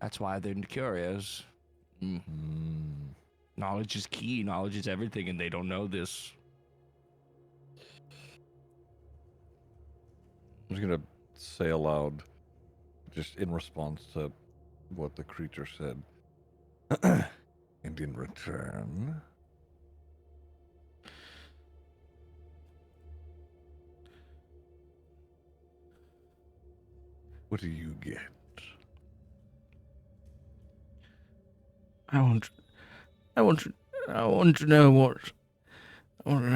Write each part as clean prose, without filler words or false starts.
That's why they're curious. Knowledge is key. Knowledge is everything, and they don't know this. I'm just gonna say aloud, just in response to what the creature said. And in return, what do you get? I want to know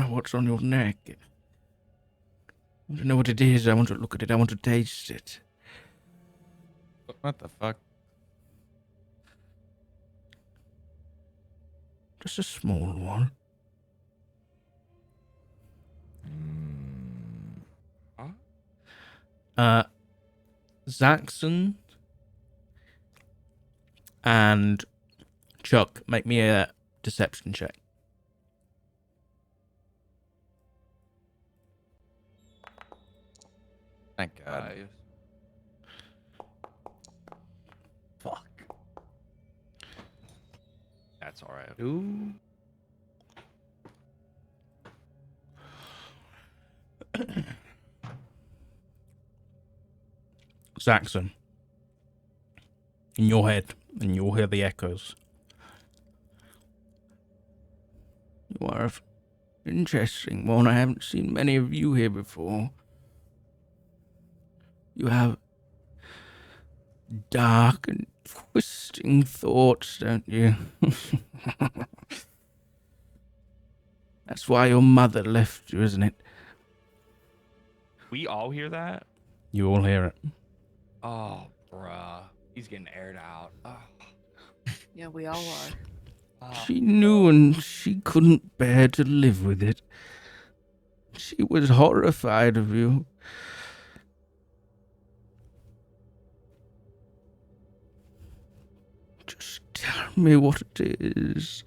what's on your neck. I want to know what it is. I want to look at it. I want to taste it. What the fuck? Just a small one. Zaxxon and Chuck, make me a deception check. Thank God. Fuck. That's all right. Ooh. Zaxxon, in your head, and you'll hear the echoes. You are an interesting one. I haven't seen many of you here before. You have dark and twisting thoughts, don't you? That's why your mother left you, isn't it? We all hear that? You all hear it. Oh, bruh. He's getting aired out. Oh. Yeah, we all are. She knew and she couldn't bear to live with it. She was horrified of you. Just tell me what it is.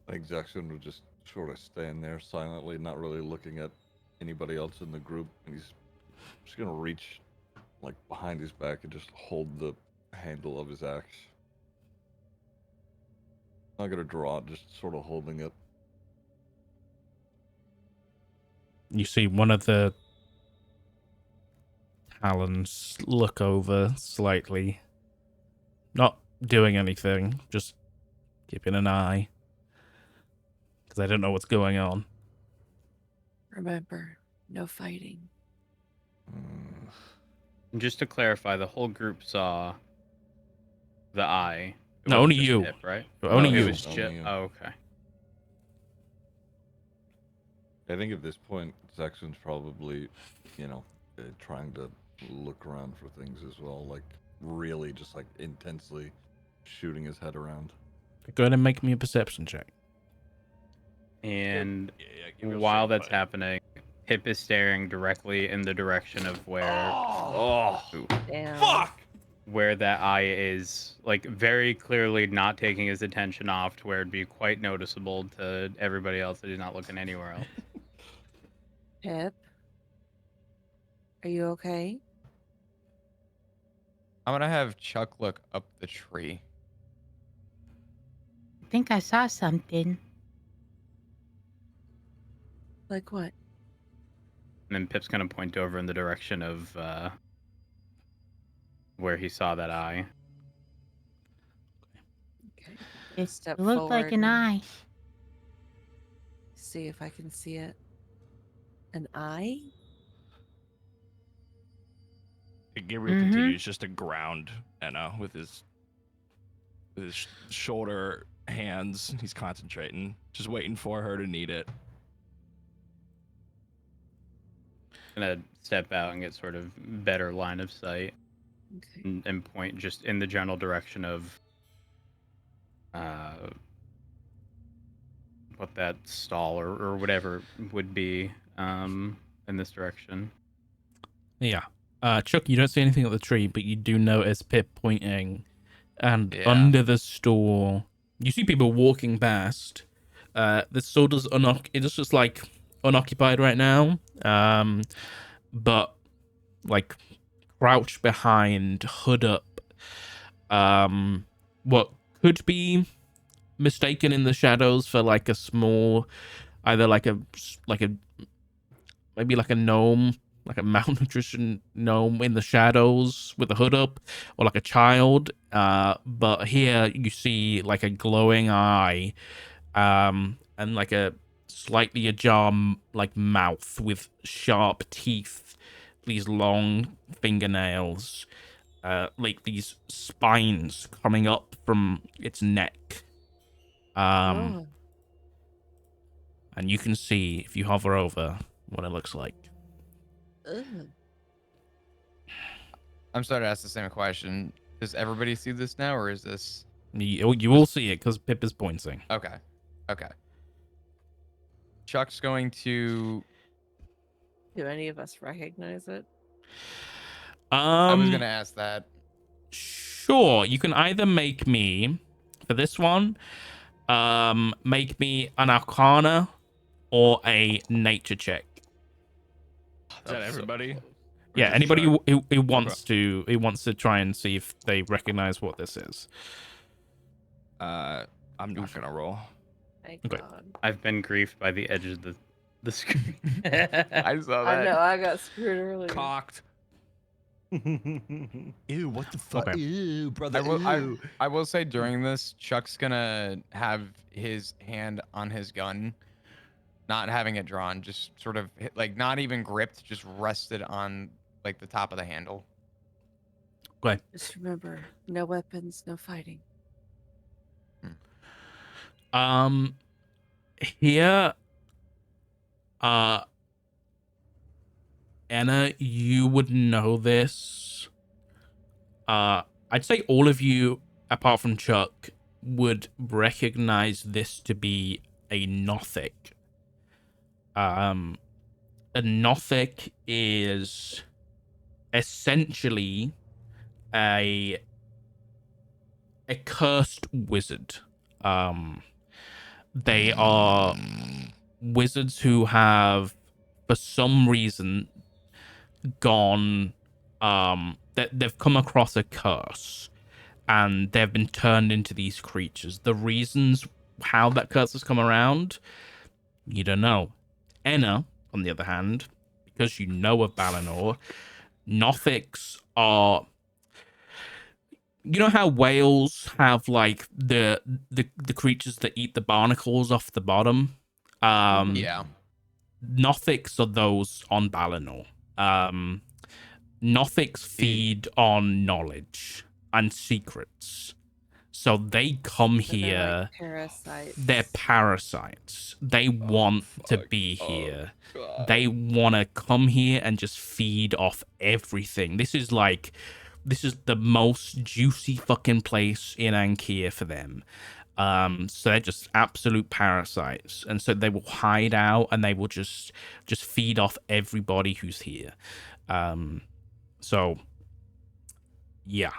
I think Jackson would just sort of stand there silently, not really looking at anybody else in the group, and he's just gonna reach like behind his back and just hold the handle of his axe. Not gonna draw it, just sort of holding it. You see one of the talons look over slightly. Not doing anything, just keeping an eye. Because I don't know what's going on. Remember, no fighting. And just to clarify, the whole group saw the eye. It No, wasn't only just you. Pip, right? Only you. It was Only you. Oh, okay. I think at this point, Jackson's probably, trying to look around for things as well, like really just like intensely shooting his head around. Go ahead and make me a perception check. And give me a while straight that's fight. happening, Pip is staring directly in the direction of where Damn. Fuck! where that eye is, like very clearly not taking his attention off to where it'd be quite noticeable to everybody else that he's not looking anywhere else. Pip? Are you okay? I'm gonna have Chuck look up the tree. I think I saw something. Like what? And then Pip's gonna point over in the direction of where he saw that eye. Okay. It Step looked like forward an and eye. See if I can see it. An eye? Gabriel continues just to ground Enna with his shoulder hands. He's concentrating, just waiting for her to need it. Gonna step out and get sort of better line of sight. Okay. And point just in the general direction of what that stall or whatever would be in this direction. Yeah. Chuck, you don't see anything at the tree, but you do notice Pip pointing. And Yeah. under the store, you see people walking past. The store does it's just like unoccupied right now. but like crouched behind, hood up, what could be mistaken in the shadows for like a small, either like a maybe like a gnome, like a malnutrition gnome in the shadows with a hood up, or like a child. But here you see like a glowing eye, and like a slightly ajar like mouth with sharp teeth, these long fingernails, like these spines coming up from its neck. Oh. And you can see if you hover over what it looks like. Ugh. I'm sorry to ask the same question. Does everybody see this now, or is this You will see it because Pip is pointing. okay? Okay. Chuck's going to. Do any of us recognize it? I was gonna ask that. Sure, you can either make me for this one, make me an Arcana or a Nature check. Is that everybody? Or Yeah, just anybody Chuck? who wants to try and see if they recognize what this is. I'm not gonna roll. Thank Okay. God. I've been griefed by the edge of the screen. I saw I that. know, I got screwed earlier. Cocked. Ew, what the fuck? Okay. Ew, brother. I will say during this, Chuck's gonna have his hand on his gun, not having it drawn, just sort of like not even gripped, just rested on like the top of the handle. Go ahead. Just remember, no weapons, no fighting. Here, Anna, you would know this. I'd say all of you, apart from Chuck, would recognize this to be a Nothic. A Nothic is essentially a cursed wizard. They are wizards who have, for some reason, gone. They've come across a curse, and they've been turned into these creatures. The reasons how that curse has come around, you don't know. Enna, on the other hand, because you know of Balinor, Nothics are. You know how whales have like the creatures that eat the barnacles off the bottom? Yeah. Nothics are those on Balinor. Nothics feed on knowledge and secrets. So they come So they're here. like parasites. They're parasites. They want to be here. They want to come here and just feed off everything. This is the most juicy fucking place in Ankia for them. So they're just absolute parasites, and so they will hide out and they will just feed off everybody who's here. So yeah.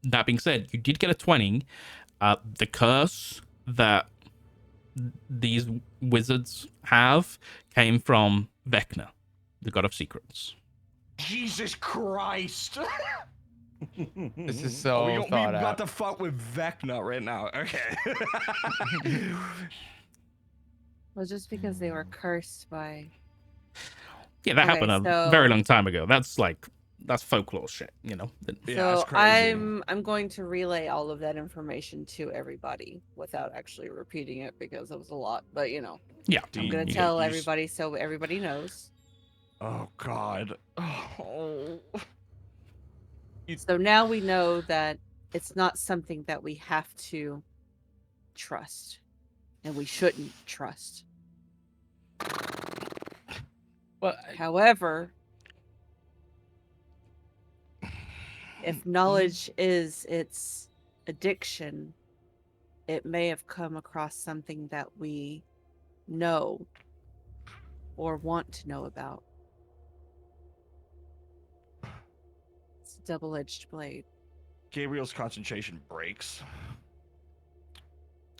That being said, you did get a 20. The curse that these wizards have came from Vecna, the god of secrets. Jesus Christ! This is so we thought about out. to fuck with Vecna right now. Okay. Well, just because they were cursed by. Yeah, that Okay, happened a so- very long time ago. That's folklore shit, you know. Yeah, So it's crazy. I'm going to relay all of that information to everybody without actually repeating it because it was a lot. But Yeah, I'm gonna you- tell you- everybody so everybody knows. Oh God. Oh. So now we know that it's not something that we have to trust, and we shouldn't trust. Well, However, if knowledge is its addiction, it may have come across something that we know or want to know about. It's a double-edged blade. Gabriel's concentration breaks.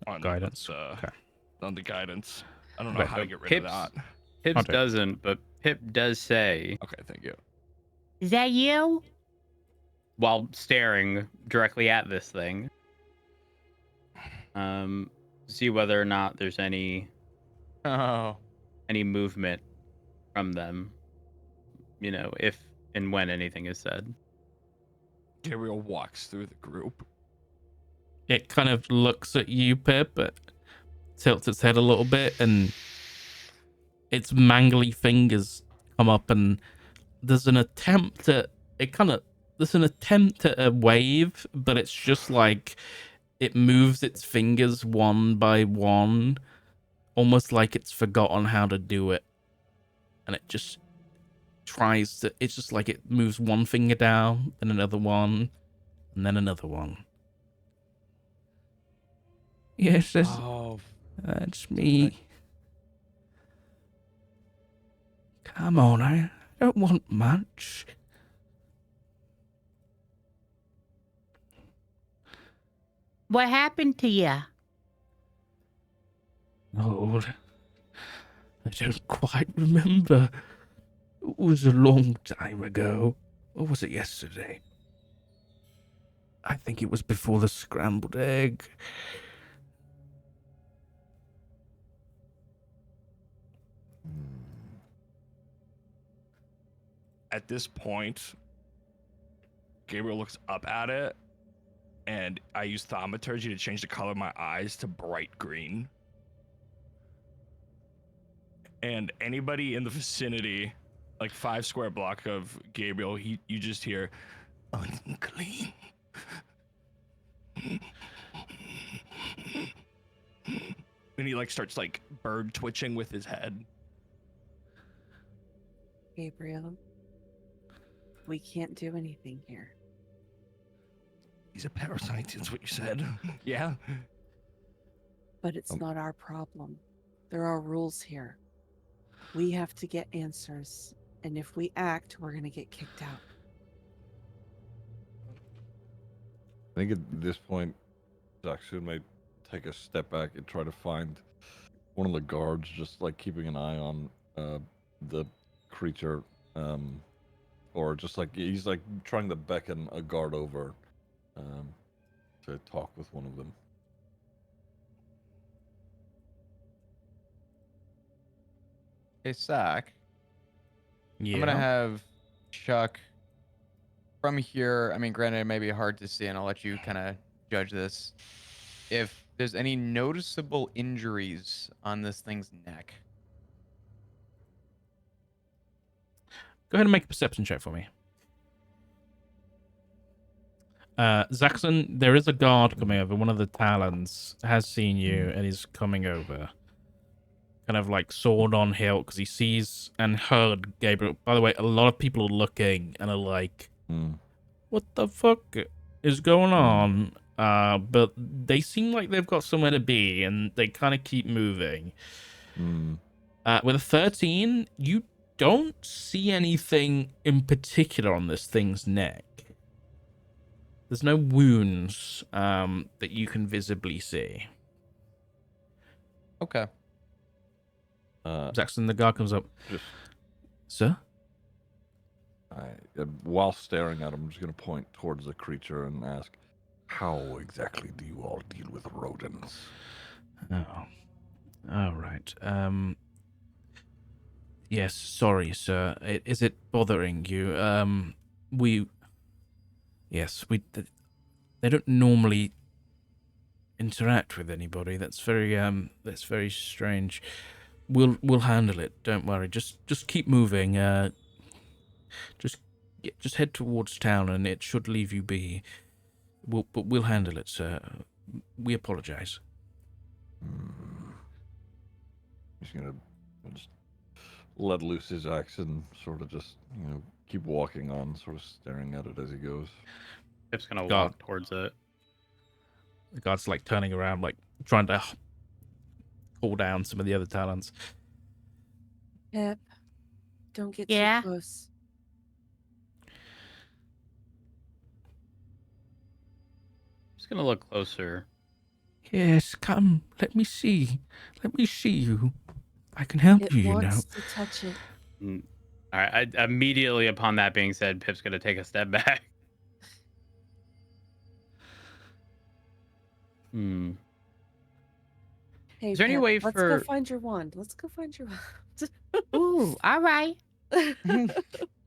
On Guidance. the- Okay. On the guidance. I don't know Okay. how to get rid Pips- of that. Pips Okay. doesn't, but Pip does say, Okay, thank you. Is that you? while staring directly at this thing, see whether or not there's any Oh. movement from them. You know, if and when anything is said. Gabriel walks through the group. It kind of looks at you, Pip, but tilts its head a little bit, and its mangly fingers come up, and there's an attempt at a wave, but it's just like it moves its fingers one by one, almost like it's forgotten how to do it, and it just tries to. It's just like it moves one finger down, then another one, and then another one. Yes, Oh. that's me. Come on, I don't want much. What happened to you? Oh, I don't quite remember. It was a long time ago. Or was it yesterday? I think it was before the scrambled egg. At this point, Gabriel looks up at it, and I use thaumaturgy to change the color of my eyes to bright green. And anybody in the vicinity, like 5 square block of Gabriel, you just hear unclean. And he like starts like bird twitching with his head. Gabriel, we can't do anything here. He's a parasite, is what you said. Yeah. But it's not our problem. There are rules here. We have to get answers. And if we act, we're going to get kicked out. I think at this point, Zaxun may take a step back and try to find one of the guards, just like keeping an eye on the creature, or just like he's like trying to beckon a guard over to talk with one of them. Hey, Sack. Yeah. I'm gonna have Chuck from here. I mean, granted, it may be hard to see, and I'll let you kind of judge this. If there's any noticeable injuries on this thing's neck. Go ahead and make a perception check for me. Zaxxon, there is a guard coming over. One of the Talons has seen you and is coming over. Kind of like sword on hilt because he sees and heard Gabriel. By the way, a lot of people are looking and are like, what the fuck is going on? But they seem like they've got somewhere to be and they kind of keep moving. With a 13, you don't see anything in particular on this thing's neck. There's no wounds that you can visibly see. Okay. Zaxxon, the guard comes up. Sir? While staring at him, I'm just going to point towards the creature and ask, how exactly do you all deal with rodents? Oh. All right. Yes, sorry, sir. Is it bothering you? They don't normally interact with anybody. That's very strange. We'll handle it. Don't worry. Just keep moving. Just head towards town, and it should leave you be. We'll handle it, sir. We apologize. He's gonna just let loose his axe and sort of just keep walking on, sort of staring at it as he goes. Pip's gonna walk towards it. The guard's like turning around, like trying to pull down some of the other Talons. Pip, don't get Yeah? too close. Just gonna look closer. Yes, come. Let me see. Let me see you. I can help It you, you know. wants to touch it. All right. Immediately upon that being said, Pip's gonna take a step back. Hmm. Hey, Is there any Pip, way let's go for- find your wand. Let's go find your wand. Ooh, all right.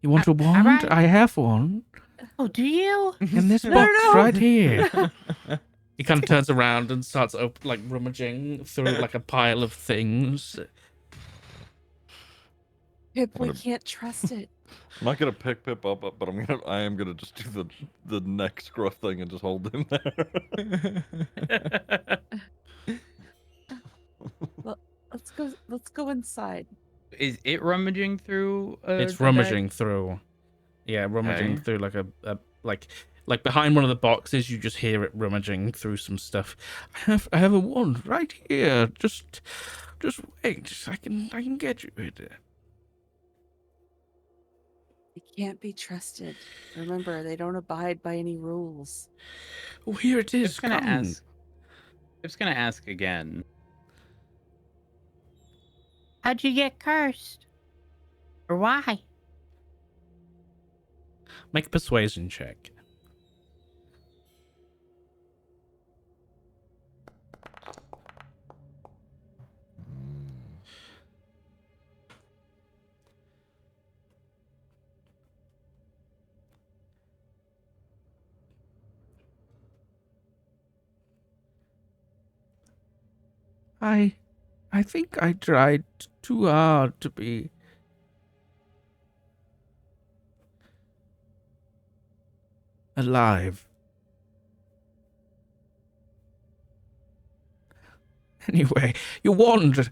You want a wand? right. I have one. Oh, do you? In this No, box no. right here. He kind of turns around and starts rummaging through like a pile of things. Pip, we What a- can't trust it. I'm not gonna pick Pip up, but I am gonna just do the neck scruff thing and just hold him there. Let's go inside. Is it rummaging through? It's the rummaging bag? through. Yeah, rummaging Okay. through like a like behind one of the boxes. You just hear it rummaging through some stuff. I have a wand right here. Just wait. I can get you it. It can't be trusted. Remember, they don't abide by any rules. Oh, here it is. Pip's gonna Come. ask. Pip's gonna ask again. How'd you get cursed? Or why? Make a persuasion check. I think I tried too hard to be alive. Anyway, your wand.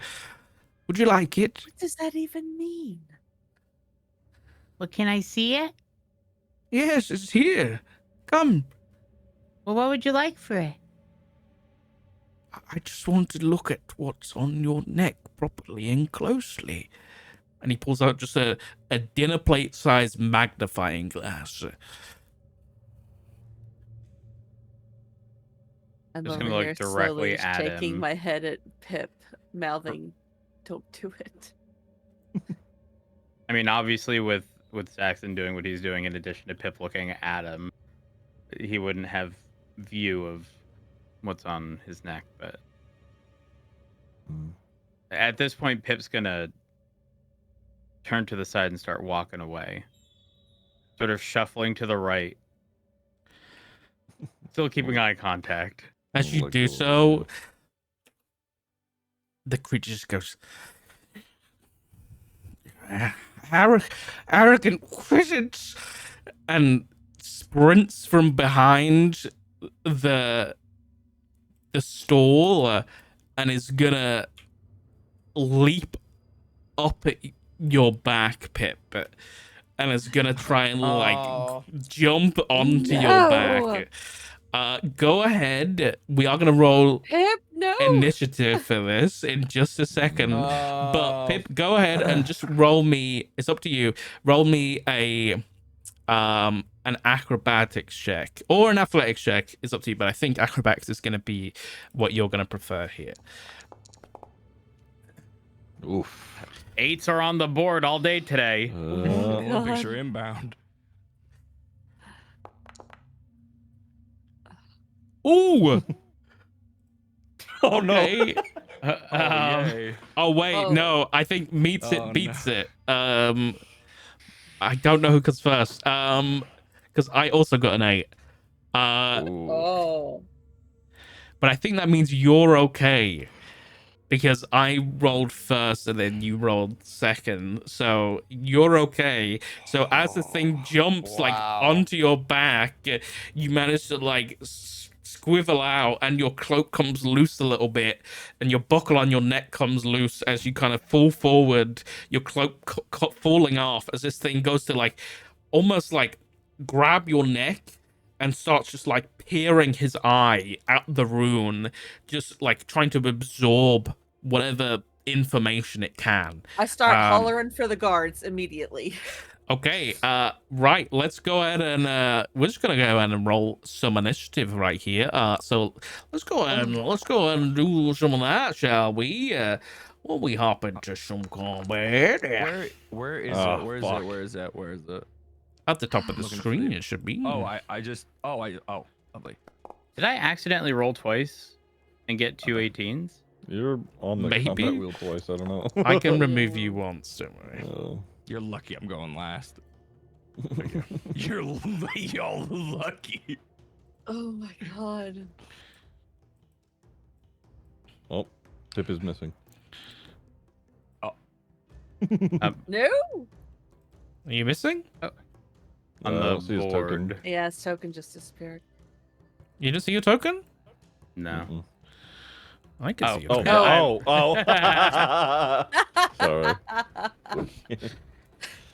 Would you like it? What does that even mean? Well, can I see it? Yes, it's here. Come. Well, what would you like for it? I just want to look at what's on your neck properly and closely. And he pulls out just a dinner plate sized magnifying glass. I'm Just over gonna look here directly slowly at shaking him. my head at Pip, mouthing, "Don't do it." I mean, obviously, with Saxon doing what he's doing, in addition to Pip looking at him, he wouldn't have view of what's on his neck. But at this point, Pip's gonna turn to the side and start walking away, sort of shuffling to the right, still keeping eye contact. As you Let do go of so, it. the creature just goes, arrogant wizards, and sprints from behind the stall and is gonna leap up at your back, Pip, and is gonna try and Oh. jump onto your No. back. Go ahead. We are gonna roll Pip, no. initiative for this in just a second. But Pip, go ahead and just roll me. It's up to you. Roll me an acrobatics check or an athletics check. It's up to you. But I think acrobatics is gonna be what you're gonna prefer here. Oof. 8s are on the board all day today. Picture God. inbound. Ooh. Oh no. Okay. Oh, yay. Oh wait, Oh. no. I think meets Oh, it beats it. I don't know who comes first. Because I also got an 8. Ooh. Oh. But I think that means you're okay. Because I rolled first and then you rolled second. So you're okay. So as the thing jumps Wow. onto your back, you manage to squivel out and your cloak comes loose a little bit and your buckle on your neck comes loose as you kind of fall forward, your cloak falling off as this thing goes to almost grab your neck and starts just peering his eye at the rune, just trying to absorb whatever information it can. I start Um, hollering for the guards immediately. Okay, right, let's go ahead and we're just gonna go ahead and roll some initiative right here. So let's go ahead and do some of that, shall we? Well, we hop into some combat. Where is Oh, it? Where is fuck. it? Where is it? Where is it? At the top of the Looking for screen, the- it should be. Oh, lovely. Did I accidentally roll twice and get two 18s? You're on the Maybe? combat wheel twice. I don't know. I can remove you once, don't worry. Oh. You're lucky I'm going last. You're y'all lucky. Oh my god. Oh, Pip is missing. No. Are you missing? On I the don't see his token. board. Yeah, his token just disappeared. You didn't see your token? No. Mm-mm. I can Oh. see your Oh, token. oh. Sorry.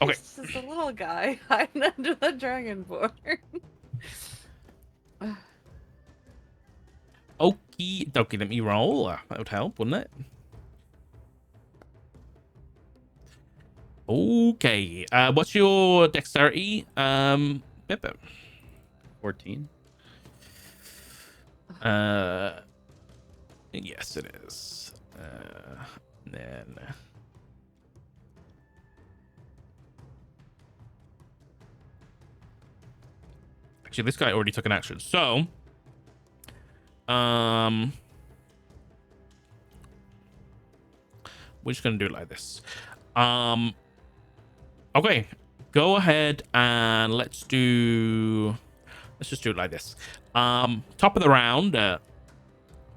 Okay. This is a little guy hiding under the dragon board. Okie dokie, let me roll. That would help, wouldn't it? Okay. What's your dexterity? Pippa. 14. Yes, it is. Then. Actually, this guy already took an action. So, we're just gonna do it like this. Okay, go ahead and let's just do it like this. Top of the round,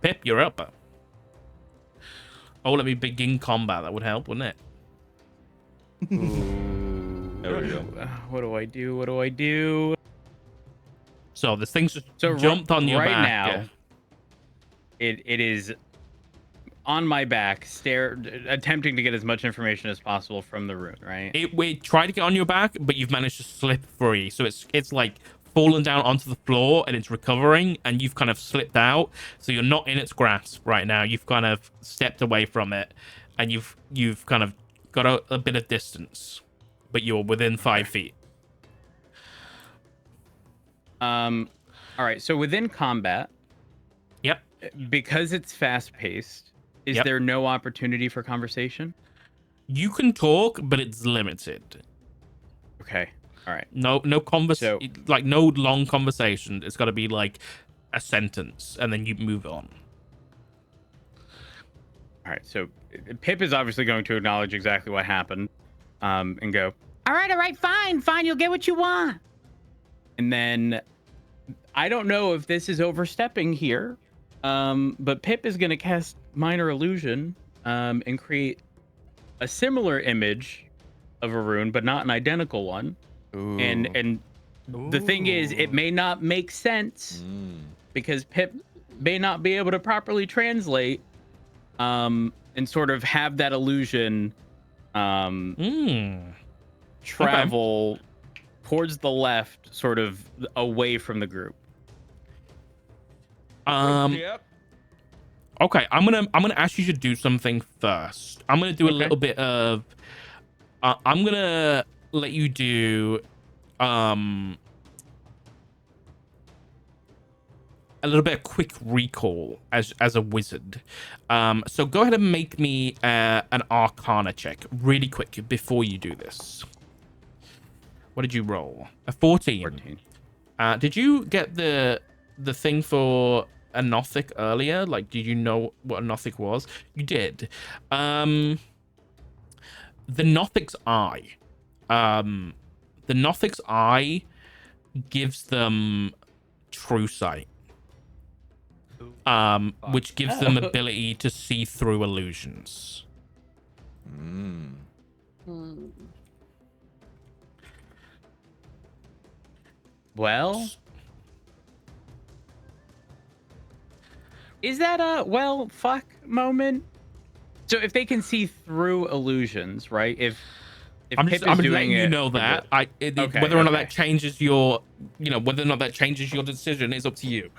Pip, you're up. Oh, let me begin combat. That would help, wouldn't it? There we go. What do I do? What do I do? So this thing's just So jumped on your right back. now, it is on my back, attempting to get as much information as possible from the rune, right? We tried to get on your back, but you've managed to slip free. So it's like fallen down onto the floor and it's recovering, and you've kind of slipped out. So you're not in its grasp right now. You've kind of stepped away from it, and you've kind of got a bit of distance, but you're within 5 feet. All right. So within combat, Yep. because it's fast paced, is Yep. there no opportunity for conversation? You can talk, but it's limited. Okay. All right. No So- like no long conversation. It's got to be like a sentence, and then you move on. All right. So Pip is obviously going to acknowledge exactly what happened, and go, All right, fine. You'll get what you want. and then I don't know if this is overstepping here, but Pip is going to cast Minor Illusion and create a similar image of a rune, but not an identical one. Ooh. And the thing is, it may not make sense because Pip may not be able to properly translate and sort of have that illusion travel towards the left, sort of away from the group. Yep. Okay, I'm gonna ask you to do something first. I'm gonna do a little bit of. I'm gonna let you do a little bit of quick recall as a wizard. So go ahead and make me an Arcana check really quick before you do this. What did you roll? A 14. 14. Did you get the thing for a Nothic earlier? Like, did you know what a Nothic was? You did. The Nothic's eye. The Nothic's eye gives them true sight. Which gives them ability to see through illusions. Mm. Well, is that a well fuck moment? So if they can see through illusions, right? If I'm Pip just is letting doing you it know for that. the- Okay, Whether or not okay. that changes your, whether or not that changes your decision is up to you.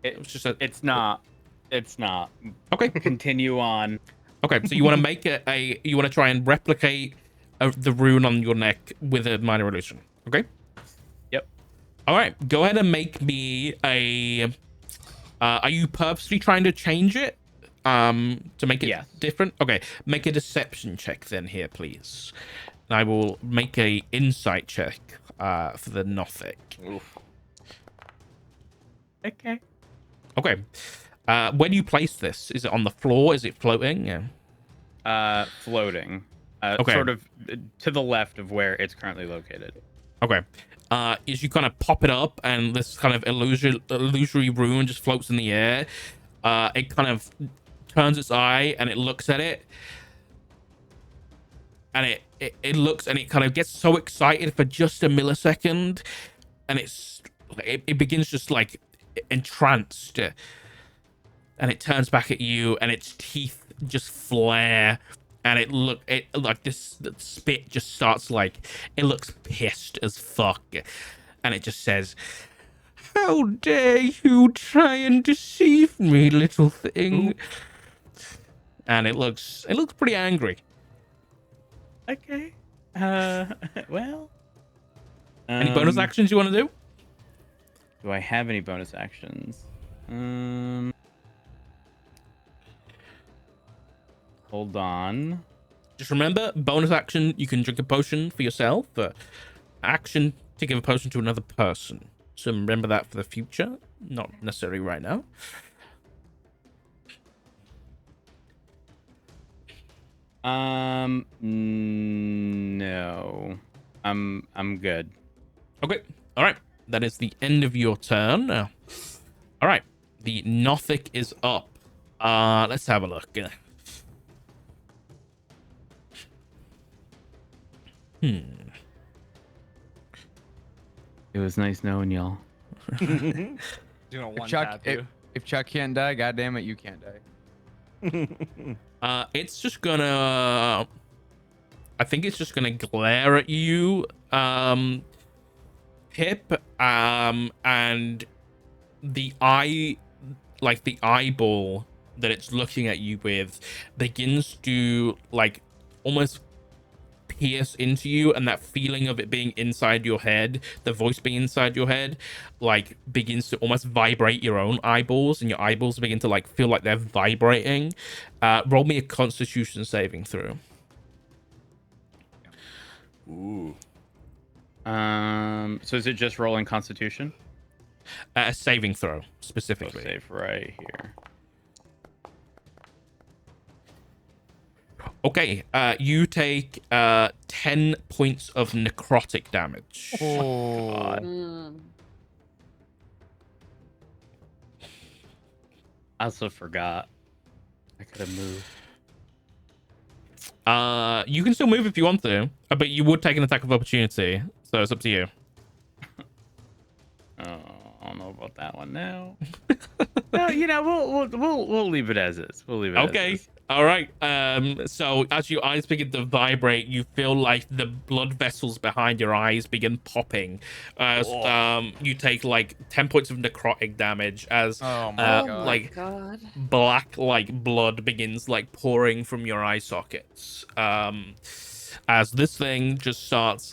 It was just It's not. It's not. okay. Continue on. Okay, so you want to make you want to try and replicate the rune on your neck with a minor illusion. Okay. Yep. All right, go ahead and make me a. Are you purposely trying to change it? To make it Yes. different. Okay, make a deception check then here, please. And I will make a insight check for the Nothic. Oof. Okay. Okay. Where do you place this? Is it on the floor? Is it floating? Yeah. Floating. Okay. Sort of to the left of where it's currently located. Okay. As you kind of pop it up and this kind of illusory rune just floats in the air, it kind of turns its eye and it looks at it. And it looks and it kind of gets so excited for just a millisecond. And it begins just like entranced. And it turns back at you and its teeth just flare. And it like this the spit just starts like it looks pissed as fuck, and it just says, "How dare you try and deceive me, little thing?" Ooh. And it looks pretty angry. Okay. Well. Any bonus actions you want to do? Do I have any bonus actions? Hold on. Just remember, bonus action, you can drink a potion for yourself. Action to give a potion to another person. So remember that for the future. Not necessarily right now. No. I'm good. Okay. All right. That is the end of your turn. All right. The Nothic is up. Let's have a look. It was nice knowing y'all. If Chuck can't die, goddamn it, you can't die. It's just gonna. I think it's just gonna glare at you, Pip. And the eye, like the eyeball that it's looking at you with, begins to like almost pierce into you, and that feeling of it being inside your head, the voice being inside your head, like begins to almost vibrate your own eyeballs, and your eyeballs begin to like feel like they're vibrating. Roll me a Constitution saving throw. Ooh. So is it just rolling Constitution? A saving throw Oh, specifically. save right here. Okay, you take 10 points of necrotic damage. Oh. God. I also forgot. I could have moved. You can still move if you want to, but you would take an attack of opportunity, so it's up to you. Oh, I don't know about that one now. No, we'll leave it as is. We'll leave it Okay. as is. All right. So as your eyes begin to vibrate, you feel like the blood vessels behind your eyes begin popping. You take like 10 points of necrotic damage as Oh my God. like God. black like blood begins like pouring from your eye sockets. As this thing just starts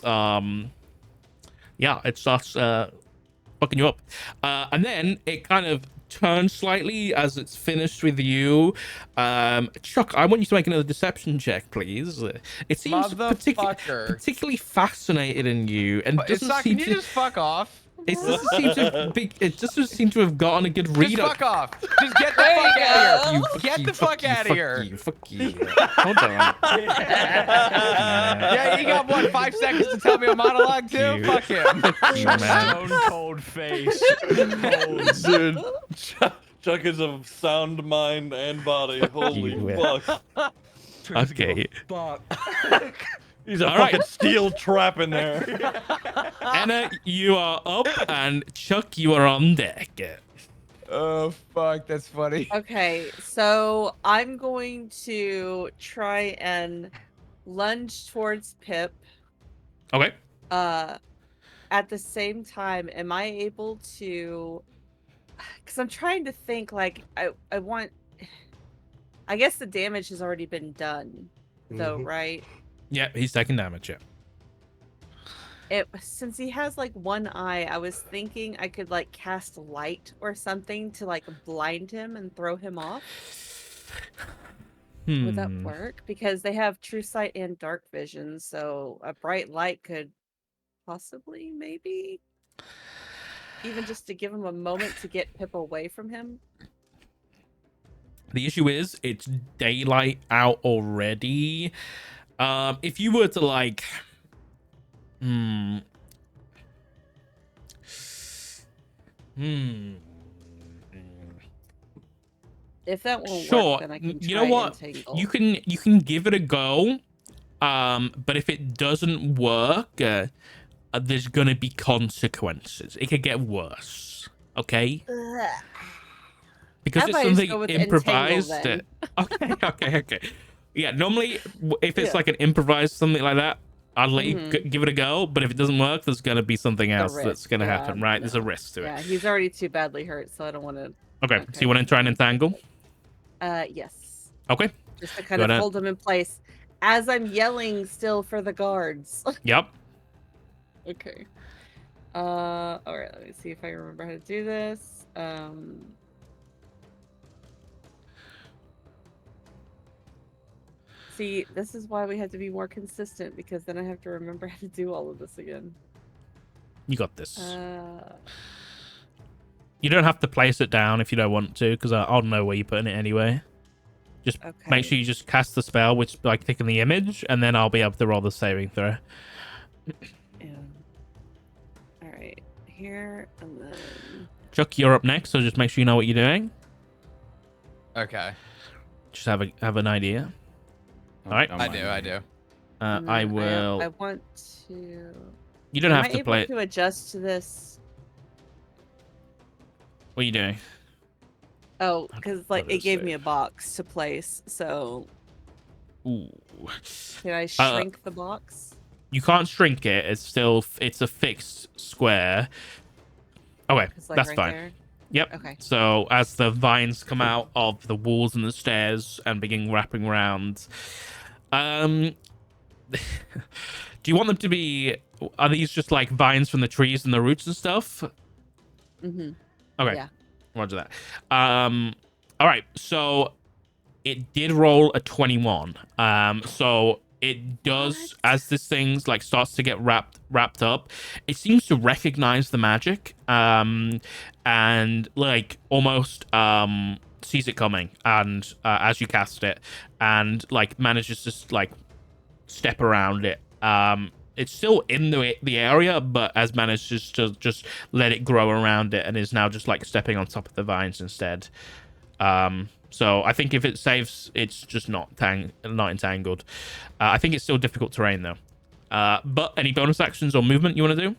it starts fucking you up. And then it kind of turns slightly as it's finished with you. Chuck, I want you to make another deception check, please. It seems particularly fascinated in you, and doesn't seem Can you to. just fuck off? It doesn't seem to be. It just doesn't seem to have gotten a good read. Just fuck off. Just get the fuck out of here. Get the fuck out of here. Fuck you. Hold on. Yeah, you got what, 5 seconds to tell me a monologue too? You. Fuck him. Stone cold face. Cold. Dude, Chuck is a sound mind and body. Holy You. fuck. Okay. Fuck. He's a All fucking right. steel trap in there. Anna, you are up, and Chuck, you are on deck. Oh fuck, that's funny. Okay, so I'm going to try and lunge towards Pip. Okay. At the same time, am I able to? Because I'm trying to think. Like, I want. I guess the damage has already been done, though, right? Yeah, he's taking damage. Yeah. Since he has like one eye, I was thinking I could like cast light or something to like blind him and throw him off. Would that Hmm. work? Because they have true sight and dark vision, so a bright light could possibly, maybe, even just to give him a moment to get Pip away from him. The issue is it's daylight out already. If you were to like, hmm. If that won't Sure. work, then I can You try know what? entangle. You can give it a go. But if it doesn't work, there's gonna be consequences. It could get worse. Okay. Ugh. Because How it's about I just something go with entangle improvised. then? Okay. Yeah, normally if it's Yeah. like an improvised something like that, I'd let you Mhm. give it a go. But if it doesn't work, there's gonna be something The else that's risk, gonna yeah, happen, right? There's a no. risk to it. Yeah, he's already too badly hurt, so I don't want to. Okay. So Okay. you want to try and entangle? Yes. Okay. Just to kind Go of ahead. hold him in place as I'm yelling still for the guards. Yep. Okay. All right. Let me see if I remember how to do this. See, this is why we have to be more consistent, because then I have to remember how to do all of this again. You got this. You don't have to place it down if you don't want to, because I'll know where you're putting it anyway. Just Okay. make sure you just cast the spell, which like taking the image, and then I'll be able to roll the saving throw. Yeah. All right. Here and then. Chuck, you're up next, so just make sure you know what you're doing. Okay. Just have an idea. Oh, All right. don't I mind do. me. and I then will. I want to. You don't Am have I to able play it. to adjust to this? What are you doing? Oh, because like What it is gave it? me a box to place. So Ooh. can I shrink the box? You can't shrink it. It's a fixed square. Okay, It's like that's right fine. there. Yep. Okay. So as the vines come out of the walls and the stairs and begin wrapping around, do you want them to be? Are these just like vines from the trees and the roots and stuff? Mm-hmm. Okay. Yeah. Roger that. All right. So it did roll a 21. So it does What? as this thing like starts to get wrapped up. It seems to recognize the magic. And like almost sees it coming, and as you cast it, and like manages to like step around it. It's still in the area, but has managed to just let it grow around it, and is now just like stepping on top of the vines instead. So I think if it saves, it's just not entangled. I think it's still difficult terrain though. But any bonus actions or movement you want to do?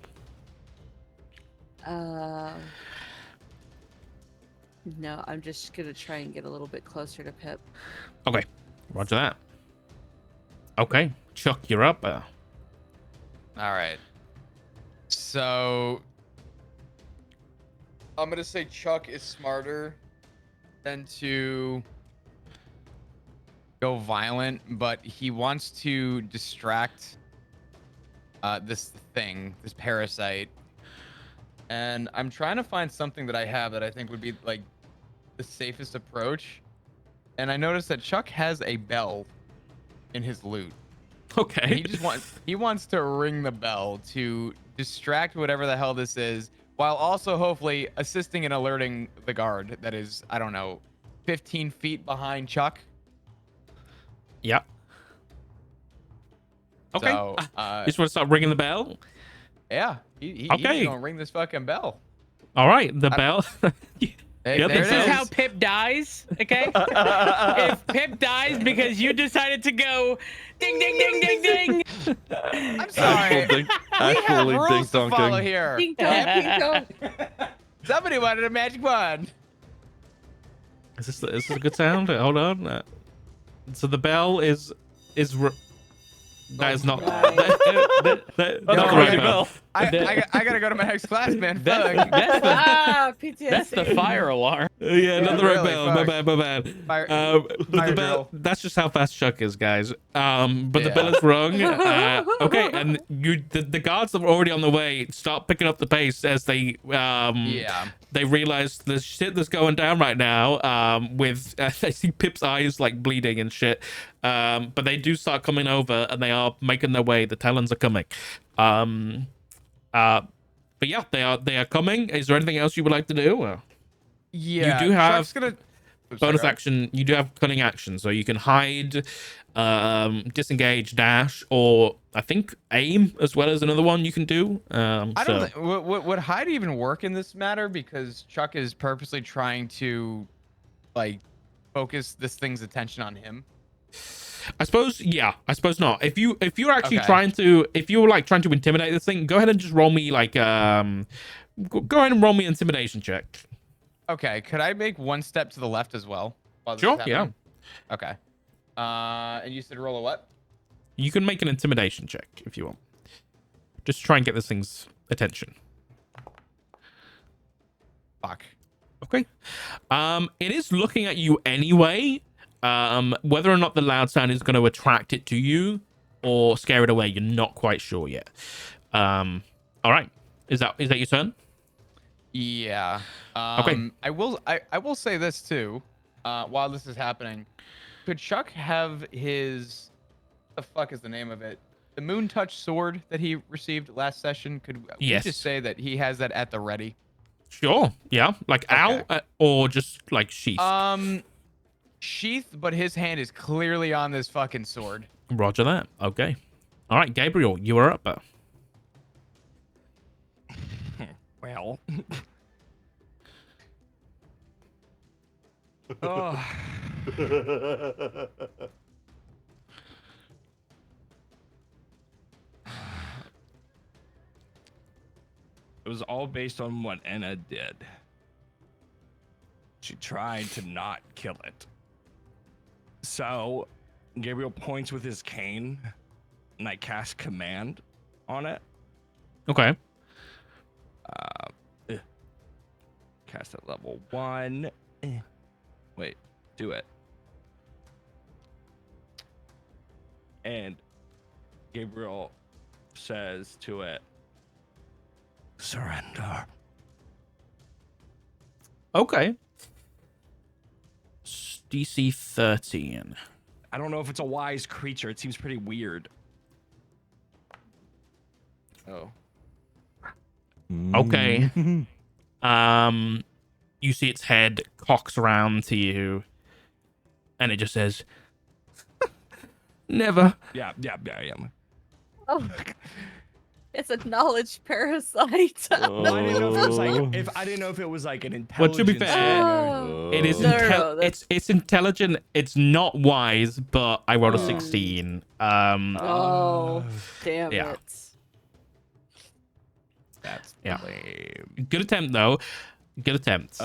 No, I'm just gonna try and get a little bit closer to Pip. Okay, roger that. Okay, Chuck, you're up. All right. So I'm gonna say Chuck is smarter than to go violent, but he wants to distract this thing, this parasite. And I'm trying to find something that I have that I think would be like the safest approach. And I noticed that Chuck has a bell in his loot. And Okay. he wants to ring the bell to distract whatever the hell this is, while also hopefully assisting in alerting the guard that is, I don't know, 15 feet behind Chuck. Yep. Okay. So, You just want to start ringing the bell? yeah, he's Okay. gonna ring this fucking bell. All right, the bell. Hey, Yep, there This it is is. how Pip dies, okay? If Pip dies because you decided to go ding ding ding ding ding. I'm sorry. We have Actually, ding rules to follow donking. here. Ding dong, ding dong. Somebody wanted a magic wand. Is this a good sound? Hold on. So the bell is that is not Right. not the right bell. I gotta go to my next class, man. That's, Fuck. that's the Ah, PTSD. that's the fire alarm. Yeah, another red really, bell. fuck. My bad. Fire- But fire the bell, drill. that's just how fast Chuck is, guys. But the Yeah. bell is rung. Okay, and the guards that were already on the way start picking up the pace as they Yeah. they realize the shit that's going down right now. With they see Pip's eyes like bleeding and shit. But they do start coming over and they are making their way. The Talons are coming. But yeah, they are coming. Is there anything else you would like to do? Yeah. do have Chuck's gonna Bonus action. You do have cunning action, so you can hide, disengage, dash, or I think aim as well as another one you can do. I So- don't think would hide even work in this matter because Chuck is purposely trying to like focus this thing's attention on him. I suppose, yeah. I suppose not. If you're actually Okay. trying to, if you're like trying to intimidate this thing, go ahead and just roll me like go ahead and roll me an intimidation check. Okay, could I make one step to the left as well? While this Sure, is yeah. happening? Okay. And you said roll a what? You can make an intimidation check if you want. Just try and get this thing's attention. Fuck. Okay. It is looking at you anyway. Whether or not the loud sound is going to attract it to you or scare it away, you're not quite sure yet. All right. Is that your turn? Yeah. Okay. I will say this too. While this is happening, could Chuck have his the fuck is the name of it? The Moon Touch sword that he received last session. Could we Yes. just say that he has that at the ready? Sure. Yeah. Like Okay. out or just like sheath. Sheath, but his hand is clearly on this fucking sword. Roger that. Okay. All right, Gabriel, you are up. Well. Oh. It was all based on what Anna did. She tried to not kill it. So, Gabriel points with his cane, and I cast command on it. Okay. Cast at level 1. Wait, do it. And Gabriel says to it, surrender. Okay. DC 13. I don't know if it's a wise creature. It seems pretty weird. Oh. Okay. You see its head cocks around to you, and it just says, "Never." Yeah, I am. Oh, it's a knowledge parasite. I didn't know if it was like I didn't know if it was like an Well, to intelligence. be fair, Oh. it is No, that's- it's intelligent. It's not wise, but I rolled a Mm. 16. Oh, damn yeah. it. That's Yeah. lame. Good attempt though. Good attempt.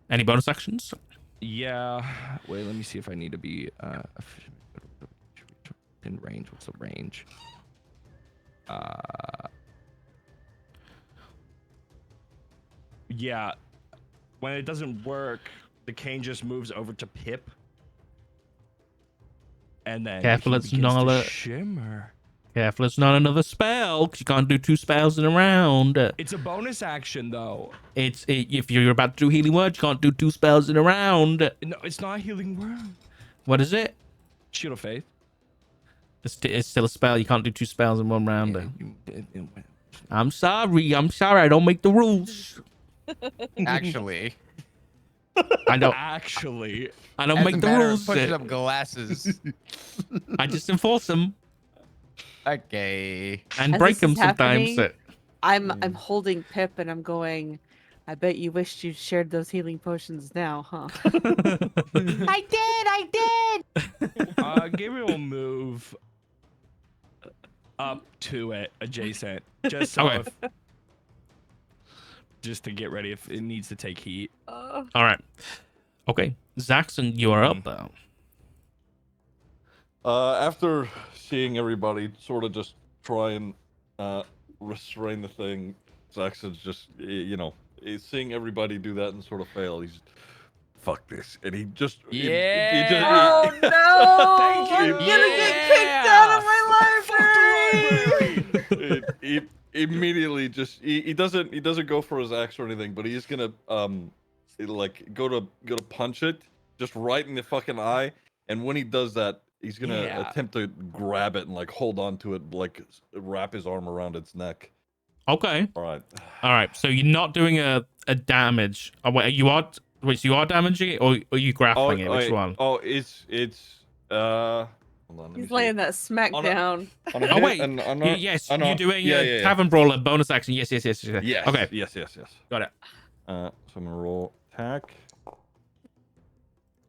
Any bonus actions? Yeah. Wait, let me see if I need to be in range. What's the range? Yeah. When it doesn't work, the cane just moves over to Pip. And then Careful, he it's begins not to a- shimmer. Careful, it's not another spell, 'cause you can't do 2 spells in a round. It's a bonus action though. If you're about to do healing word, you can't do 2 spells in a round. No, it's not a healing word. What is it? Shield of Faith. It's still a spell. You can't do 2 spells in one round. Yeah, I'm sorry. I don't make the rules. Actually, I don't. Actually, I don't as make a the matter of rules. pushing up glasses. I just enforce them Okay. and As break this them is sometimes. happening, I'm holding Pip and I'm going, I bet you wished you shared those healing potions now, huh? I did. Gabriel will move up to it, adjacent, just so Okay. just to get ready if it needs to take heat. All right. Okay, Zaxxon, you are up though. After seeing everybody sort of just try and restrain the thing, Saxon's just, seeing everybody do that and sort of fail. He's fuck this, and he just Oh no! Thank I'm you. gonna get kicked out of my library. he immediately just he doesn't go for his axe or anything, but he's gonna like go to punch it just right in the fucking eye, and when he does that, he's gonna attempt to grab it and like hold on to it, like wrap his arm around its neck. Okay. All right. So you're not doing a damage. Oh, wait, you are. Wait, so you are damaging it, or are you grappling it? Which one? Oh, it's hold on. He's laying that smack down. Oh wait, yes, you're doing a Tavern Brawler bonus action. Yes. Yes. Okay. Yes. Got it. So I'm gonna roll attack.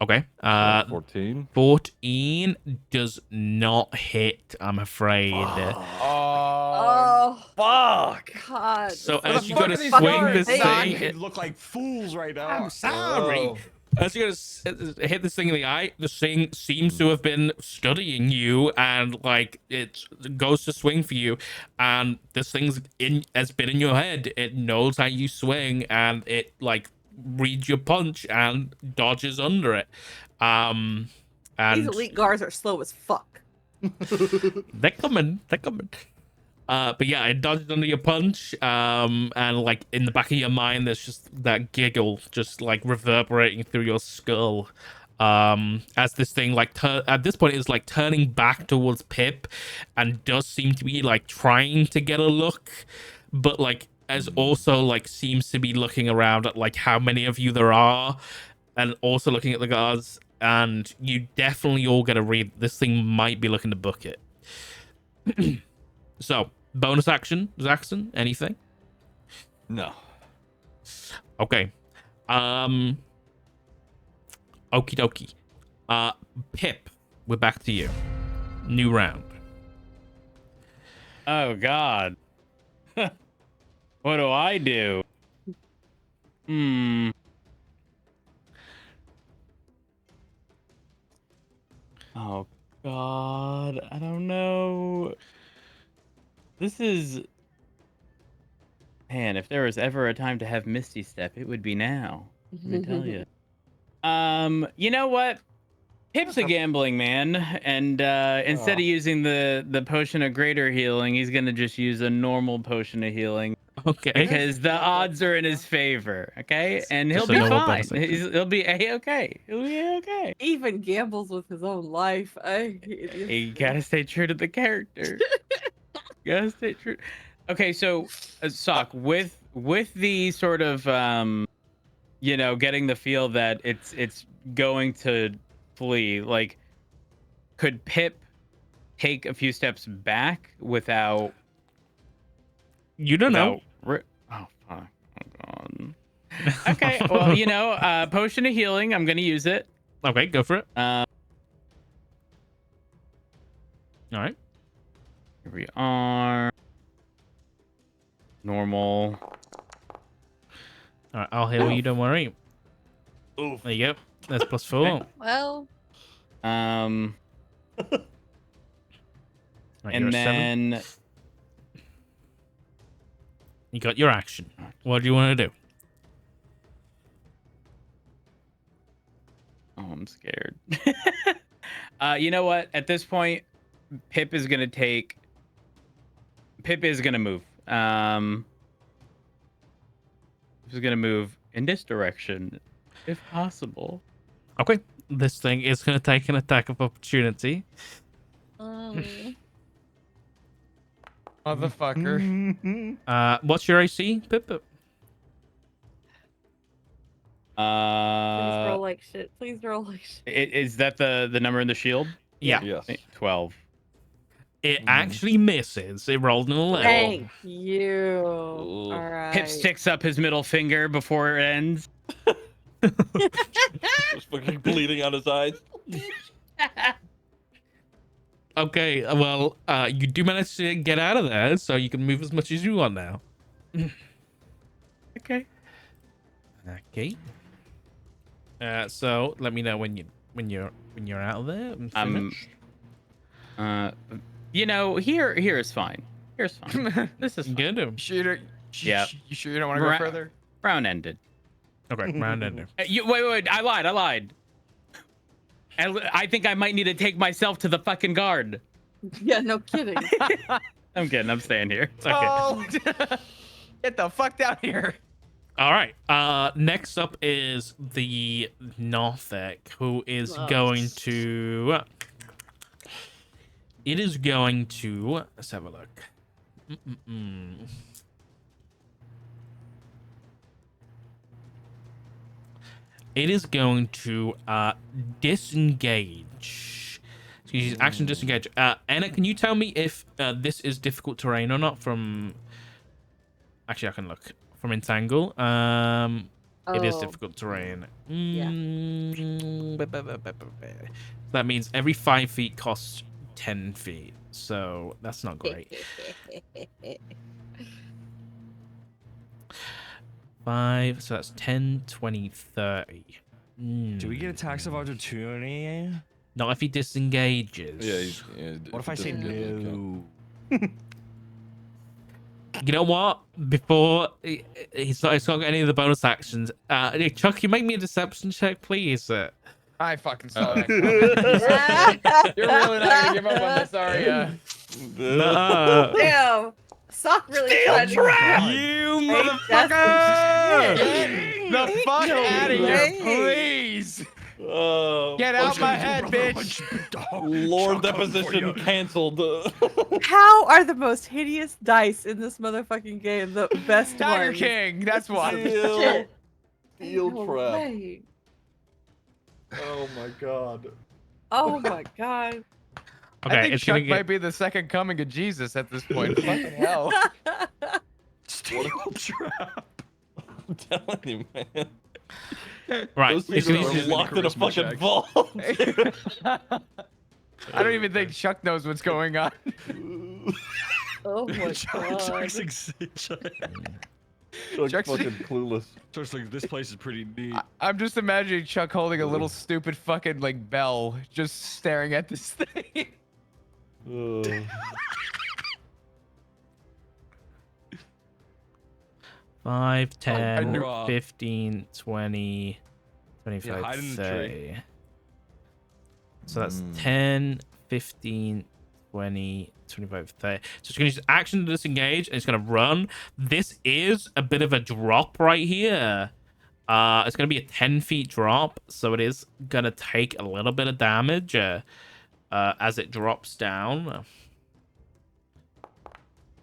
Okay. 14. 14 does not hit, I'm afraid. Oh, Fuck! God. So this as you is go to fucking swing hard. this Hey, thing, You look like fools right now. I'm sorry. As you go to hit this thing in the eye, the thing seems to have been studying you, and like it goes to swing for you, and this thing's has been in your head. It knows how you swing, and it like reads your punch and dodges under it. And These elite guards are slow as fuck. they're coming. But yeah, it dodges under your punch, and like in the back of your mind, there's just that giggle just like reverberating through your skull. As this thing like at this point is like turning back towards Pip, and does seem to be like trying to get a look, but like as also like seems to be looking around at like how many of you there are, and also looking at the guards, and you definitely all get a read. This thing might be looking to book it. So, bonus action, Zaxxon, anything? No. Okay. Okie dokie. Pip, we're back to you. New round. Oh God. What do I do? Oh God, I don't know. This is... Man, if there was ever a time to have Misty Step, it would be now. Let me tell you. You know what? Pip's a gambling man, and instead of using the potion of greater healing, he's gonna just use a normal potion of healing. Okay. Because the odds are in his favor, okay? And he'll Just a be normal fine. bonus action. He'll be a-okay. He'll be a-okay. He even gambles with his own life. You gotta stay true to the character. Gotta stay true. Okay, so Sock, with the sort of getting the feel that it's going to flee, like, could Pip take a few steps back without? You don't know. Oh fuck! Oh god. Okay, well, potion of healing. I'm gonna use it. Okay, go for it. All right. Here we are. Normal. All right, I'll heal you. Don't worry. Oof. There you go. That's +4. Okay. Well, Right, you're and at 7. then You got your action. What do you want to do? oh, I'm scared. You know what? At this point, Pip is gonna move. He's gonna move in this direction, if possible. Okay. This thing is going to take an attack of opportunity. Motherfucker. What's your AC, Pip? please roll like shit. Please roll like shit. Is that the number in the shield? Yeah. Yes. 12. It actually misses. It rolled an 11. Thank you. All right. Pip sticks up his middle finger before it ends. Just fucking bleeding out his eyes. Okay, well, you do manage to get out of there, so you can move as much as you want now. Okay. Okay. So let me know when you're out of there. And I'm finished. Here is fine. Here's fine. This is fine. Good. You sure you don't want to go Ra- further? Round ended. Okay, round ender. Wait, I lied. I think I might need to take myself to the fucking guard. Yeah, no kidding. I'm kidding. I'm staying here. It's okay. Oh, get the fuck down here. All right. Next up is the Northic, who is going to. It is going to. Let's have a look. It is going to disengage. So use action disengage. Anna, can you tell me if this is difficult terrain or not? From actually, I can look from entangle. It is difficult terrain. Yeah. That means every 5 feet costs 10 feet. So that's not great. 5, so that's 10, 20, 30. Do we get attacks of opportunity? Not if he disengages. Yeah. What if I say no? You know what? Before he's not got any of the bonus actions. Chuck, you make me a deception check, please. I fucking saw that coming. You're really not gonna give up on this, are ya? Damn. Sock really tried to You motherfucker! The fuck out of here, please! Get out my head, bitch! Lord deposition canceled. How are the most hideous dice in this motherfucking game the best Tiger ones? King, that's why. Shit. Steel No trap. way. Oh my god. Oh my god. Okay, I think it's Chuck gonna get might be the second coming of Jesus at this point. Fucking hell. Steel trap. I'm telling you, man. right. Those It's things gonna are use locked in a charisma fucking check. vault. I don't even think Chuck knows what's going on. Oh my god. Chuck's Chuck's- fucking clueless. like, this place is pretty neat. I'm just imagining Chuck holding a little stupid fucking like bell, just staring at this thing. 5, 10, bruh. 15, 20, 25, hide in the 30. So that's 10, 15, 20, 25, 30. So it's going to use action to disengage, and it's going to run. This is a bit of a drop right here. It's going to be a 10 feet drop, so it is going to take a little bit of damage as it drops down.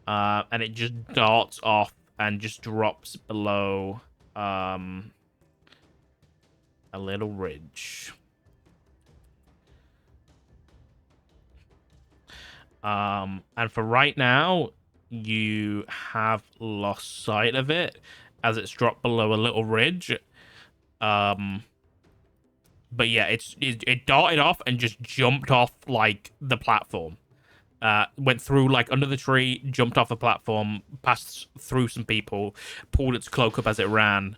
And it just darts off and just drops below a little ridge. And for right now, you have lost sight of it as it's dropped below a little ridge. But yeah, it darted off and just jumped off like the platform. Went through like under the tree, jumped off the platform, passed through some people, pulled its cloak up as it ran,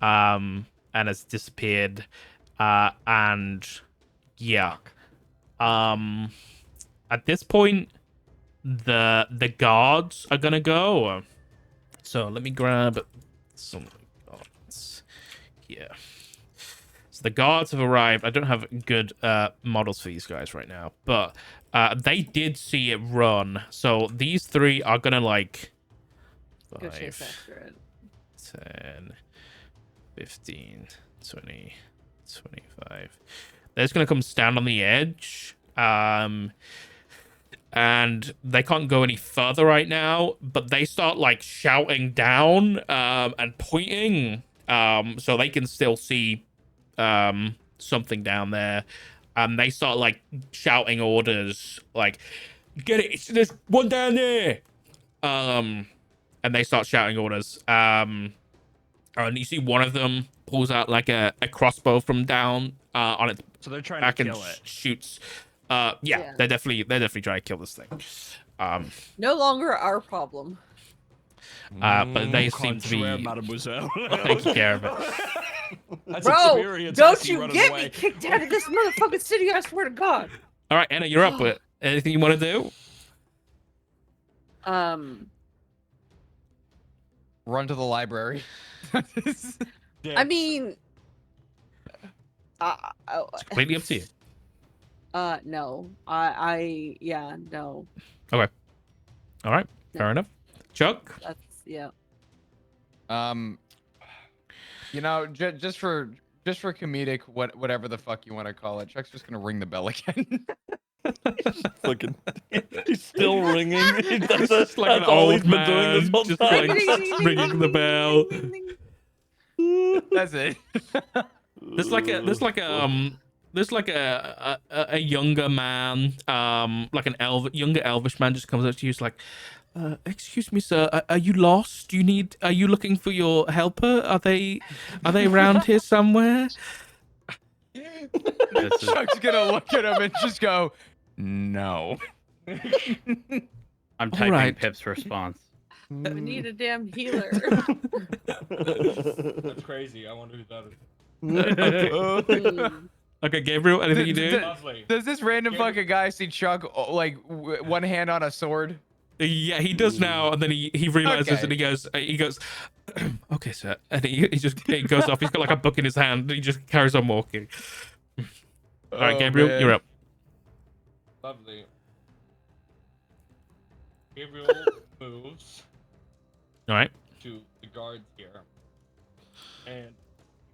and has disappeared. And yeah, at this point, the guards are gonna go. So let me grab some guards here. So the guards have arrived. I don't have good models for these guys right now, but they did see it run. So these three are gonna like Go chase 5, after it. 10, 15, 20, 25. They're just gonna come stand on the edge. And they can't go any further right now, but they start like shouting down and pointing. So they can still see something down there. They start like shouting orders like, get it, there's one down there. And they start shouting orders. And you see one of them pulls out like a crossbow from down on its So they're trying back to and kill it. shoots. Yeah. They're definitely trying to kill this thing. No longer our problem. But they seem to be Contraire, mademoiselle. taking care of it. That's Bro, experience I don't see you running get away. me kicked out of this motherfucking city, I swear to God. All right, Anna, you're up with. Anything you want to do? Run to the library. I mean, It's completely up to you. no, yeah, no. All right, fair enough. Chuck? That's yeah. You know, just for comedic, whatever the fuck you want to call it, Chuck's just gonna ring the bell again. Fucking, he's still ringing. That's, Just like an that's all he's old been doing this man, whole just time. like ringing the bell. That's it. There's like a younger man, like younger elvish man just comes up to you. He's like, excuse me, sir, are you lost? Are you looking for your helper? Are they around here somewhere? Chuck's gonna look at him and just go, "No." I'm typing right. Pip's response. We need a damn healer. That's crazy. I wonder who that is. Okay, Gabriel, anything you do? Lovely. Does this random fucking guy see Chuck like one hand on a sword? Yeah, he does now, and then he realizes Okay. and he goes, okay, sir, and he goes off. He's got like a book in his hand. And he just carries on walking. All right, Oh, Gabriel, man. you're up. Lovely. Gabriel moves All right. to the guards here and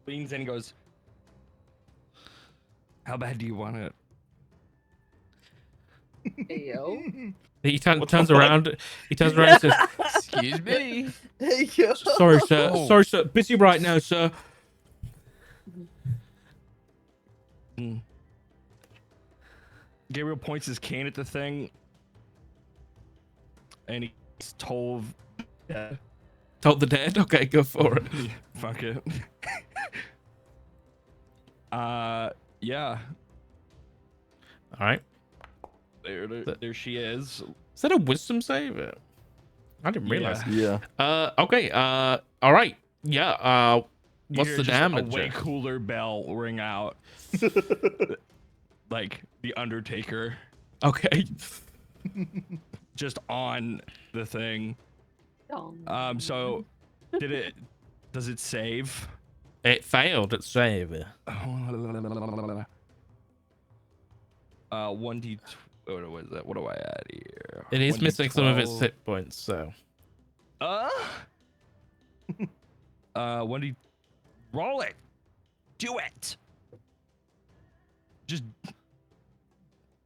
leans in and goes, how bad do you want it? Ayo. He turns around. He turns around and says, Excuse me. Ayo. "Sorry, sir. Oh. Sorry, sir. Busy right now, sir." Gabriel points his cane at the thing and he's told, yeah, Told the dead. Okay, go for it. fuck it. Yeah, All right. there she is. Is that a wisdom save? I didn't realize. Yeah. Okay. All right. Yeah. You What's hear the just damage? A way cooler bell ring out, like the Undertaker, Okay. just on the thing. Dong. So does it save? It failed at save. 1d. What was that? What do I add here? It is missing some of its 1d12. hit points, so. 1d. Roll it. Do it. Just.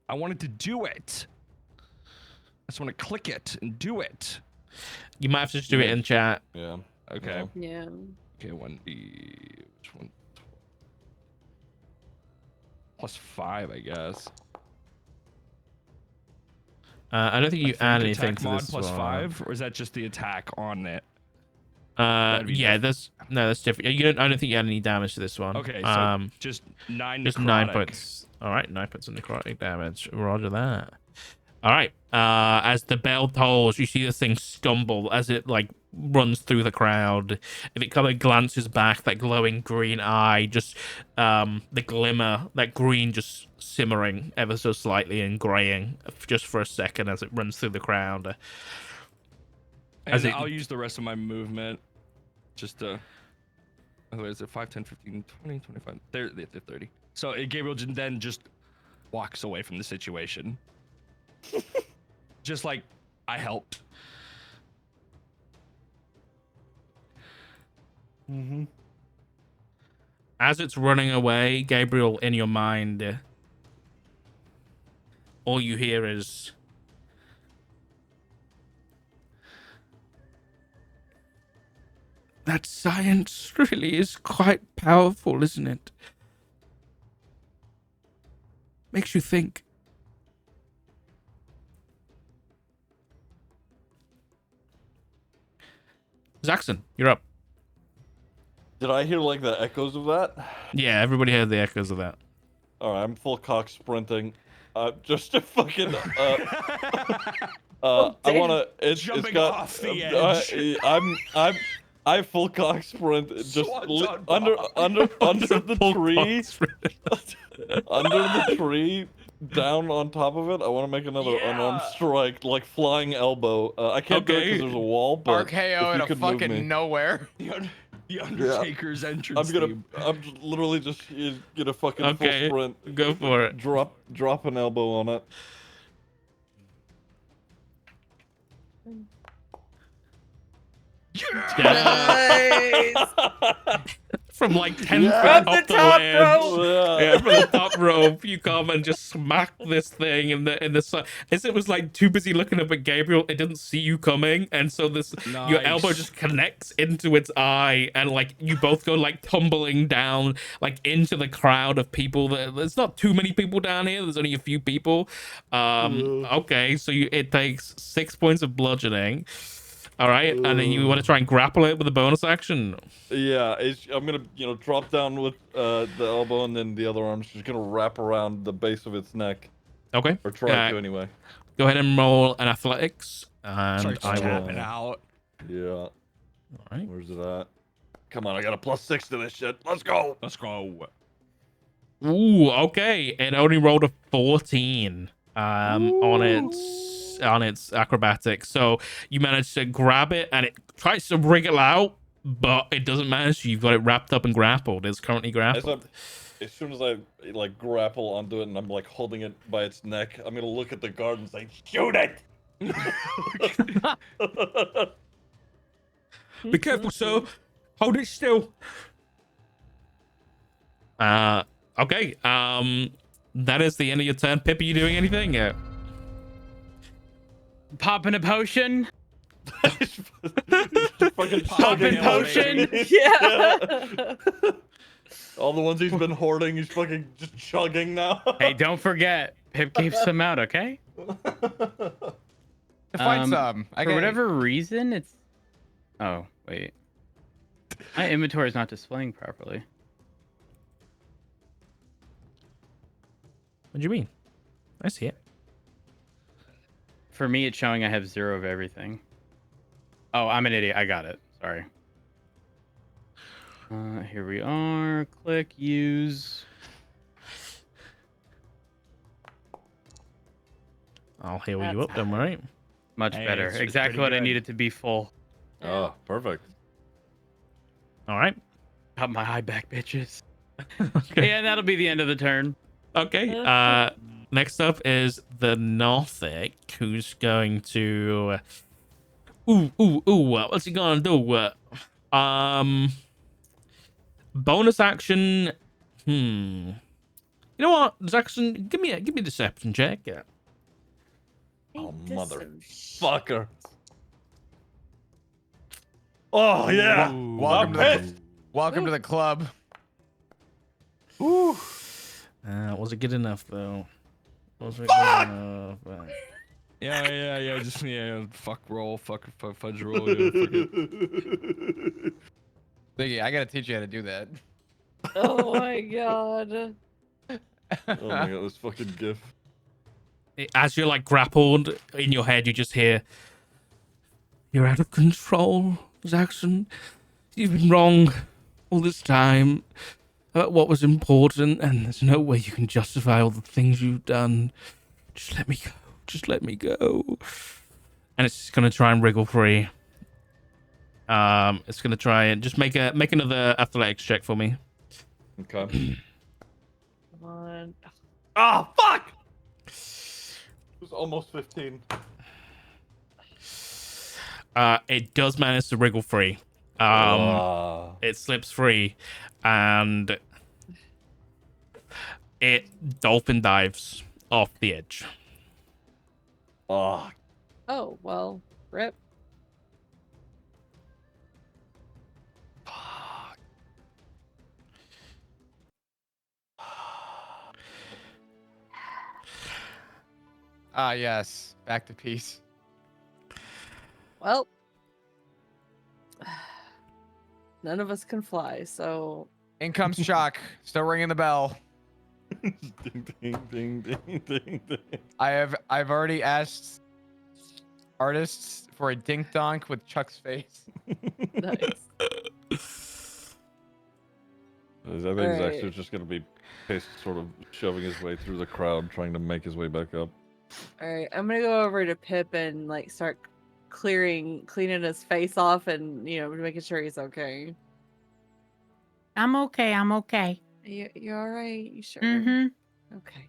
I wanted to do it. I just want to click it and do it. You might have to just do it in chat. Yeah. Okay. Yeah. Okay. 1d. Which one? +5, I guess. I don't think you I think add anything attack to mod this +5, or is that just the attack on it? one. That'd be Yeah, diff- that's different. I don't think you add any damage to this one. Okay, so just 9 just 9 necrotic. points. All right, 9 points of necrotic damage. Roger that. All right. As the bell tolls, you see this thing stumble as it like runs through the crowd, and it kind of glances back. That glowing green eye, just the glimmer, that green just simmering ever so slightly and graying just for a second as it runs through the crowd. And it- I'll use the rest of my movement just to. Oh, is it 5, 10, 15, 20, 25, 30? So Gabriel then just walks away from the situation. Just like I helped. As it's running away, Gabriel, in your mind, all you hear is, that science really is quite powerful, isn't it? Makes you think. Zaxxon, you're up. Did I hear like the echoes of that? Yeah, everybody heard the echoes of that. All right, I'm full cock sprinting. Just to fucking. I damn. wanna. It's Jumping got. off the edge. I full cock sprint just Swanton under bomb. the tree. Under the tree, down on top of it. I want to make another unarmed Yeah. strike, like flying elbow. I can't do it Okay. because there's a wall, but RKO if in you a could move me, fucking nowhere. The Undertaker's entrance theme. I'm literally just get a fucking full Okay, sprint, go for it. drop an elbow on it. Yeah. From like 10 feet Yeah. off the top ledge. rope. Yeah, from the top rope, you come and just smack this thing in the sun. As it was like too busy looking up at Gabriel, it didn't see you coming, and so your elbow Nice. just connects into its eye, and like you both go like tumbling down like into the crowd of people. There's not too many people down here. There's only a few people. Okay, so it takes 6 points of bludgeoning. All right, and then you want to try and grapple it with a bonus action. Yeah, I'm gonna drop down with the elbow, and then the other arm's just gonna wrap around the base of its neck, Okay, or try to anyway. go ahead and roll an athletics, and Starts I will. tapping out. Yeah. All right. Where's it at? Come on, I got a +6 to this shit. Let's go. Let's go. Ooh, okay. It only rolled a 14 on its acrobatics. So you managed to grab it and it tries to wriggle out, but it doesn't manage to. You've got it wrapped up and grappled. It's currently grappled. As soon as I like grapple onto it and I'm like holding it by its neck, I'm gonna look at the guard and say, "Shoot it!" Be careful, sir. Hold it still. Okay. That is the end of your turn. Pip, are you doing anything? Yeah. Popping a potion. Fucking Popping chugging potion. Yeah. all the ones he's been hoarding, he's fucking just chugging now. Hey, don't forget, Pip gave some out, okay? To find some. For whatever reason, it's. Oh wait, my inventory is not displaying properly. What do you mean? I see it. For me, it's showing I have 0 of everything. Oh, I'm an idiot. I got it. Sorry. Here we are. Click use. I'll heal you up, don't worry. Much Hey, better. it's Exactly pretty what I good. needed to be full. Oh, perfect. All right. Got my eye back, bitches. Okay. Yeah, that'll be the end of the turn. Okay. Next up is the Northic, who's going to. What's he gonna do? Bonus action. You know what, Jackson? Give me a deception check. Yeah. Oh, Ain't this some motherfucker. Oh yeah. Welcome to the club. Ooh. Was it good enough though? Was it good enough? Yeah. Just fuck roll, fuck fudge roll. Yeah, fuck it. Ziggy, I gotta teach you how to do that. Oh my god. Oh my god, this fucking gif. As you're like grappled in your head, you just hear, "You're out of control, Jackson. You've been wrong all this time about what was important, and there's no way you can justify all the things you've done. Just let me go. Just let me go." And it's just gonna try and wriggle free. It's gonna try and just make another athletics check for me. Okay. Come on. Ah, fuck! It was almost 15. It does manage to wriggle free. It slips free, and it dolphin dives off the edge. Oh, Oh, well, rip. Ah, yes. Back to peace. Well, none of us can fly, so In comes Shock. Still ringing the bell. ding, ding, ding, ding, ding, ding. I've already asked artists for a dink donk with Chuck's face. nice. I think Alright. Zaxter's just gonna be pissed, sort of shoving his way through the crowd, trying to make his way back up. All right, I'm gonna go over to Pip and like start cleaning his face off, and making sure he's okay. I'm okay. I'm okay. You all right? You sure? Mm-hmm. Okay.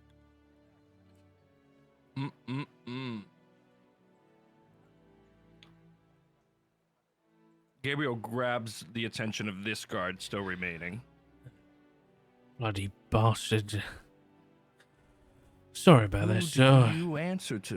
Gabriel grabs the attention of this guard still remaining. Bloody bastard. Sorry about Who that, do sir. you answer to?